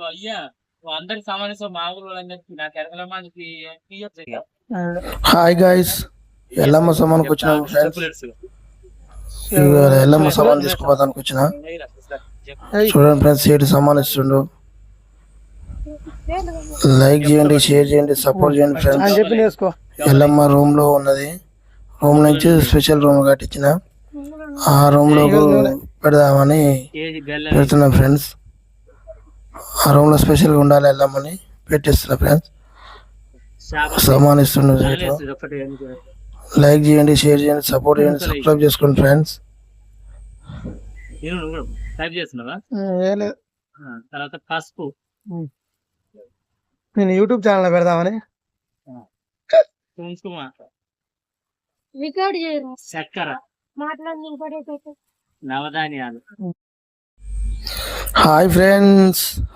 అయ్యా అందరికి సమానం మా ఊరు అని చెప్పి నాకు ఎరకల మందికి హాయ్ గైస్, ఎల్లమ్మ సామాన్కి వచ్చినాము ఫ్రెండ్స్. ఇవాళ ఎల్లమ్మ సామాన్ తీసుకోపోదానికి వచ్చిన. చూడండి ఫ్రెండ్స్, ఏడు సామాన్ ఇస్తుండు. లైక్ చేయండి, షేర్ చేయండి, సపోర్ట్ చేయండి ఫ్రెండ్స్. ఎల్లమ్మ రూమ్ లో ఉన్నది. రూమ్ నుంచి స్పెషల్ రూమ్ కట్టించిన. ఆ రూమ్ లో పెడదామని పెడుతున్నా ఫ్రెండ్స్. ఆ రూమ్ లో స్పెషల్ గా ఉండాలి ఎల్లమ్మని పెట్టిస్తున్నా ఫ్రెండ్స్. సామాన్ ఇస్తుండ్రు. లైక్ చేయండి, షేర్ చేయండి, సపోర్ట్ చేయండి, సబ్స్క్రైబ్ చేసుకోండి ఫ్రెండ్స్. తర్వాత పసుపు నేను యూట్యూబ్ ఛానల్ పెడదామని. కుంకుమ, రికార్డ్ చక్కెర, నవధాన్యాలు. Hi friends.